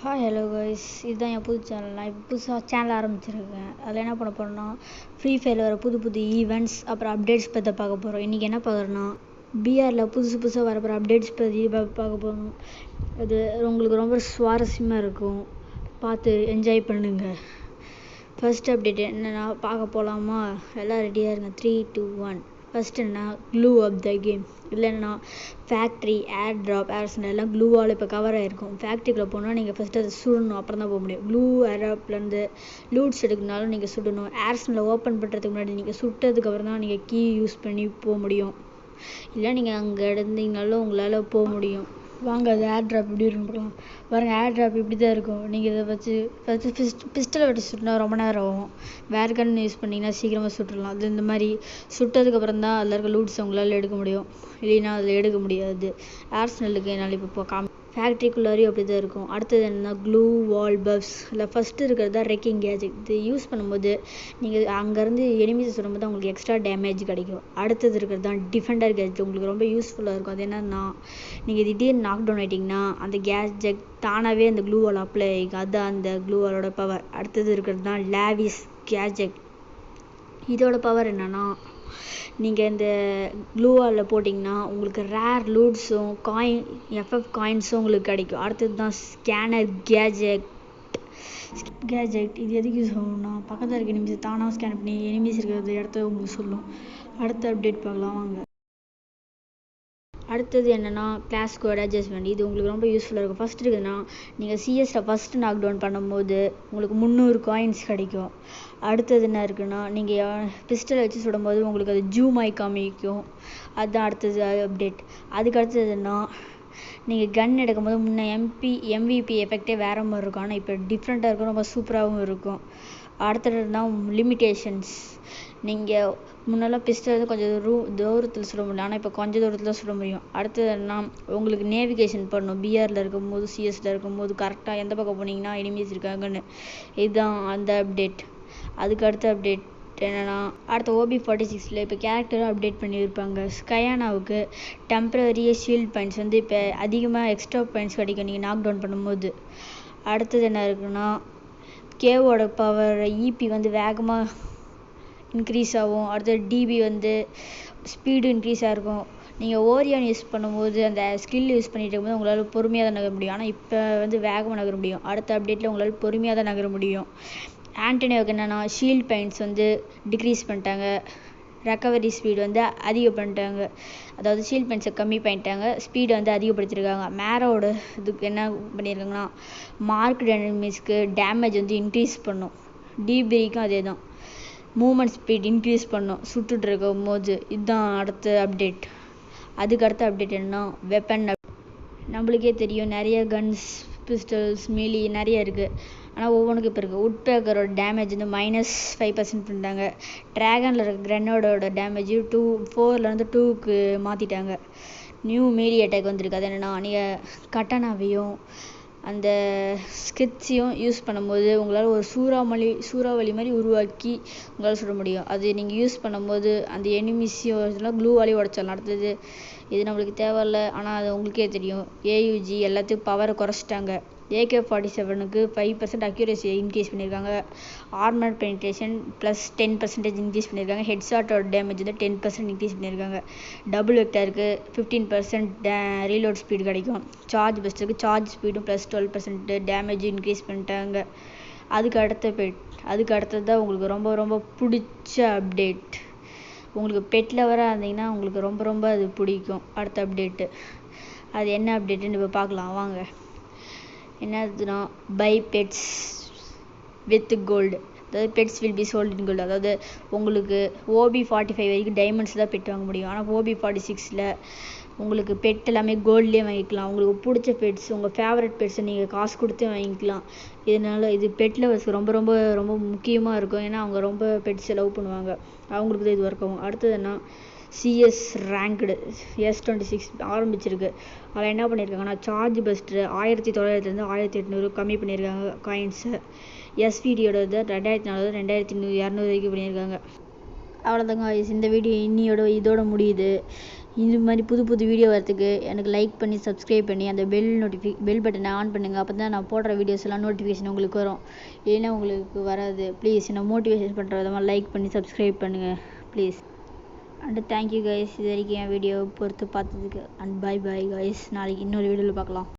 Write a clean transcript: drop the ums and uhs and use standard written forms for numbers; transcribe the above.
Hi hello guys, இதுதான் என் புது channel. நான் இப்போ புதுசாக சேனல் ஆரம்பிச்சிருக்கேன். அதில் என்ன பண்ண போகிறோன்னா, ஃப்ரீ ஃபயரில் வர புது புது ஈவெண்ட்ஸ் அப்புறம் அப்டேட்ஸ் பற்றி பார்க்க போகிறோம். இன்றைக்கி என்ன பார்க்குறோன்னா, பிஆரில் புதுசாக வரப்போகிற அப்டேட்ஸ் பற்றி பார்க்க போகிறோம். அது உங்களுக்கு ரொம்ப சுவாரஸ்யமாக இருக்கும், பார்த்து என்ஜாய் பண்ணுங்கள். ஃபர்ஸ்ட் அப்டேட் என்னென்னா பார்க்க போகலாமா? எல்லாம் ரெடியாக இருங்க. 3, 2, 1. ஃபர்ஸ்ட் என்ன, க்ளூ அப் த கேம். இல்லைன்னா ஃபேக்ட்ரி, ஏர் ட்ராப், ஏர்ஸ்னு எல்லாம் க்ளூவால் இப்போ கவர் ஆகிருக்கும். ஃபேக்ட்ரிக்குள்ளே போனால் நீங்கள் ஃபஸ்ட்டு அதை சுடணும், அப்புறம் தான் போக முடியும். க்ளூ ஏர் ட்ராப்லேருந்து லூட்ஸ் எடுக்கனாலும் நீங்கள் சுடணும். ஏர்ஸ்னில் ஓப்பன் பண்ணுறதுக்கு முன்னாடி நீங்கள் சுட்டதுக்கப்புறம் தான் நீங்கள் கீ யூஸ் பண்ணி போக முடியும். இல்லை நீங்கள் அங்கே இருந்தீங்கனாலும் உங்களால் போக முடியும். வாங்க, அது ஏர் ட்ராப் எப்படி இருக்குன்னு பார்க்கலாம். பாருங்கள், ஏர் ட்ராப் இப்படி தான் இருக்கும். நீங்கள் இதை வச்சு ஃபஸ்ட்டு பிஸ்டலை வச்சு சுட்டினா ரொம்ப நேரம் ஆகும். வேறு கன் யூஸ் பண்ணிங்கன்னா சீக்கிரமாக சுட்டுடலாம். அது இந்த மாதிரி சுட்டதுக்கப்புறம் தான் அதில் இருக்க லூட்ஸ் உங்களால் எடுக்க முடியும், இல்லைன்னா அதில் எடுக்க முடியாது. ஏர்ஸ்னலுக்கு என்னால் இப்போ ஃபேக்ட்ரிக்குள்ளாரையும் அப்படி தான் இருக்கும். அடுத்தது என்னென்னா க்ளூ வால் பஃப்ஸ். இல்லை ஃபஸ்ட்டு இருக்கிறது தான் ரெக்கிங் கேஜெட். இது யூஸ் பண்ணும்போது நீங்கள் அங்கேருந்து எனிமீஸை சுடும்போது உங்களுக்கு எக்ஸ்ட்ரா டேமேஜ் கிடைக்கும். அடுத்தது இருக்கிறது தான் டிஃபெண்டர் கேஜெட். உங்களுக்கு ரொம்ப யூஸ்ஃபுல்லாக இருக்கும். அது என்னென்னா, நீங்கள் திடீர்னு நாக் டவுன் ஆகிட்டிங்கன்னா அந்த கேஜெட் தானாகவே அந்த க்ளூ வால் அப்ளை ஆகிக்கும். அதுதான் அந்த க்ளூ வாலோட பவர். அடுத்தது இருக்கிறது தான் லேவிஸ் கேஜெட். இதோட பவர் என்னென்னா, நீங்கள் இந்த க்ளூவாலில் போட்டிங்கன்னா உங்களுக்கு ரேர் லூட்ஸும் எஃப்எஃப் காயின்ஸும் உங்களுக்கு கிடைக்கும். அடுத்தது தான் ஸ்கேனர் கேஜெட். இது எதுக்கு யூஸ் ஆகும்னா, பக்கத்தில் இருக்க எனிமீஸ் தானாக ஸ்கேன் பண்ணி எனிமீஸ் இருக்கிற இடத்த உங்களுக்கு சொல்லும். அடுத்த அப்டேட் பார்க்கலாம் வாங்க. அடுத்தது என்னென்னா கிளாஸ் ஸ்குவாட் அட்ஜஸ்ட்மெண்ட். இது உங்களுக்கு ரொம்ப யூஸ்ஃபுல்லாக இருக்கும். ஃபஸ்ட் இருக்குதுன்னா, நீங்கள் சிஎஸ்சில் ஃபஸ்ட்டு நாக் டவுன் பண்ணும்போது உங்களுக்கு 300 காயின்ஸ் கிடைக்கும். அடுத்தது என்ன இருக்குன்னா, நீங்கள் பிஸ்டலை வச்சு சுடும்போது உங்களுக்கு அது ஜூம் ஆகி காமிக்கும். அதுதான் அடுத்தது அப்டேட். அதுக்கு அடுத்ததுன்னா, நீங்கள் கன் எடுக்கும்போது முன்னே எம்விபி எஃபெக்டே வேறு மாதிரி இருக்கும். ஆனால் இப்போ டிஃப்ரெண்ட்டாக இருக்கும், ரொம்ப சூப்பராகவும் இருக்கும். அடுத்ததுனா லிமிட்டேஷன்ஸ். நீங்கள் முன்னெல்லாம் பிஸ்டல் கொஞ்சம் தூரத்தில் சுட முடியும், ஆனால் இப்போ கொஞ்சம் தூரத்தில் சுட முடியும். அடுத்ததுனா உங்களுக்கு நேவிகேஷன் பண்ணணும். பிஆரில் இருக்கும்போது சிஎஸ்சில் இருக்கும்போது கரெக்டாக எந்த பக்கம் போனீங்கன்னா எனிமீஸ் இருக்காங்கன்னு. இதுதான் அந்த அப்டேட். அதுக்கு அடுத்த அப்டேட் என்னென்னா, அடுத்த OB46 இப்போ கேரக்டரும் அப்டேட் பண்ணியிருப்பாங்க. ஸ்கயானாவுக்கு டெம்பரரி ஷீல்ட் பாயிண்ட்ஸ் இப்போ அதிகமாக எக்ஸ்ட்ரா பாயிண்ட்ஸ் கிடைக்கும் நீங்கள் நாக் டவுன் பண்ணும்போது. அடுத்தது என்ன இருக்குன்னா, கேவோட பவர் இபி வேகமாக இன்க்ரீஸ் ஆகும். அடுத்தது டிபி ஸ்பீடு இன்க்ரீஸ் ஆகிருக்கும். நீங்கள் ஓரியான் யூஸ் பண்ணும்போது அந்த ஸ்கில் யூஸ் பண்ணிட்டு இருக்கும்போது உங்களால் பொறுமையாக தான் நகர முடியும், ஆனால் இப்போ வேகமாக நகர முடியும். அடுத்த அப்டேட்டில் உங்களால் பொறுமையாக தான் நகர முடியும். ஆண்டனியோவுக்கு என்னென்னா, ஷீல்ட் பாயிண்ட்ஸ் டிக்ரீஸ் பண்ணிட்டாங்க, ரெக்கவரி ஸ்பீடு அதிகம் பண்ணிட்டாங்க. அதாவது ஷீல்ட் பாயிண்ட்ஸை கம்மி பண்ணிட்டாங்க, ஸ்பீடை அதிகப்படுத்தியிருக்காங்க. மேரோட இதுக்கு என்ன பண்ணியிருக்காங்கன்னா, மார்க்டு எனிமீஸ்க்கு டேமேஜ் இன்க்ரீஸ் பண்ணும். டிபிரிக்கும் அதே தான், மூமெண்ட் ஸ்பீட் இன்க்ரீஸ் பண்ணும் சுட்டுட்டு இருக்கும் போது. இதுதான் அடுத்த அப்டேட். அதுக்கு அடுத்த அப்டேட் என்னன்னா வெப்பன். நம்மளுக்கே தெரியும், நிறைய கன்ஸ், பிஸ்டல்ஸ், மீலி நிறைய இருக்குது. ஆனால் ஒவ்வொன்றுக்கும் இப்போ இருக்குது. உட்பேக்கரோட டேமேஜ் -5% பண்ணிட்டாங்க. ட்ராகனில் இருக்க கிரெனேடோட டேமேஜ் 4லேருந்து 2க்கு மாற்றிட்டாங்க. நியூ மீலி அட்டாக் வந்திருக்கு. அது என்னென்னா, நீங்கள் கட்டானாவையும் அந்த ஸ்கிட்ஸையும் யூஸ் பண்ணும்போது உங்களால் ஒரு சூறாவளி மாதிரி உருவாக்கி உங்களால் சுட முடியும். அது நீங்கள் யூஸ் பண்ணும்போது அந்த எனிமீஸையும் இதெல்லாம் க்ளூவாலேயே உடச்சிடலாம். அடுத்தது இது நம்மளுக்கு தேவையில்லை, ஆனால் அது உங்களுக்கே தெரியும், ஏயுஜி எல்லாத்தையும் பவரை குறைச்சிட்டாங்க. AK-47க்கு 5% அக்யூரேசி இன்க்ரீஸ் பண்ணியிருக்காங்க. ஆர்மர் பெனிட்ரேஷன் +10% இன்க்ரீஸ் பண்ணியிருக்காங்க. ஹெட்ஷாட்டோட டேமேஜ் 10% இன்க்ரீஸ் பண்ணியிருக்காங்க. டபுள் வெக்டருக்கு 15% ரீலோட் ஸ்பீடு கிடைக்கும். சார்ஜ் பெஸ்ட்டுக்கு சார்ஜ் ஸ்பீடும் +12% டேமேஜ் இன்க்ரீஸ் பண்ணிட்டாங்க. அதுக்கு அடுத்தது தான் உங்களுக்கு ரொம்ப ரொம்ப பிடிச்ச அப்டேட். உங்களுக்கு பெட் லவராக இருந்தீங்கன்னா உங்களுக்கு ரொம்ப ரொம்ப அது பிடிக்கும். அடுத்த அப்டேட்டு அது என்ன அப்டேட்டுன்னு இப்போ பார்க்கலாம் வாங்க. என்னதுன்னா, பை பெட்ஸ் வித் கோல்டு. அதாவது pets will be sold in gold. அதாவது உங்களுக்கு OB45 வரைக்கும் டைமண்ட்ஸ் தான் பெட் வாங்க முடியும். ஆனால் OB46 உங்களுக்கு பெட் எல்லாமே கோல்ட்லேயே வாங்கிக்கலாம். உங்களுக்கு பிடிச்ச பெட்ஸ், உங்கள் ஃபேவரட் பெட்ஸை நீங்கள் காசு கொடுத்து வாங்கிக்கலாம். இதனால் இது பெட் லவர்ஸ்க்கு ரொம்ப ரொம்ப ரொம்ப முக்கியமாக இருக்கும். ஏன்னா அவங்க ரொம்ப பெட்ஸை லவ் பண்ணுவாங்க, அவங்களுக்கு தான் இது ஒர்க் ஆகும். அடுத்ததுன்னா சிஎஸ் ரேங்க்டு S26 ஆரம்பிச்சிருக்கு. அதில் என்ன பண்ணியிருக்காங்கன்னா, சார்ஜ் பெஸ்ட்டு 1900 1800 கம்மி பண்ணியிருக்காங்க காயின்ஸை. எஸ்விடியோட 2400 2200 வரைக்கும் பண்ணியிருக்காங்க. அவ்வளோதாங்க, இந்த வீடியோ இதோட முடியுது. இது மாதிரி புது புது வீடியோ வரதுக்கு எனக்கு லைக் பண்ணி சப்ஸ்கிரைப் பண்ணி அந்த பெல் பட்டனை ஆன் பண்ணுங்கள். அப்போ தான் நான் போடுற வீடியோஸ் எல்லாம் நோட்டிஃபிகேஷன் உங்களுக்கு வரும். இல்லைன்னா உங்களுக்கு வராது. ப்ளீஸ் என்னை மோட்டிவேஷன் பண்ணுற விதமாக லைக் பண்ணி சப்ஸ்கிரைப் பண்ணுங்கள் ப்ளீஸ். அண்ட் தேங்க்யூ கைஸ், இது வரைக்கும் என் வீடியோ பொறுத்து பார்த்ததுக்கு. அண்ட் பை கைஸ், நாளைக்கு இன்னொரு வீடியோவில் பார்க்கலாம்.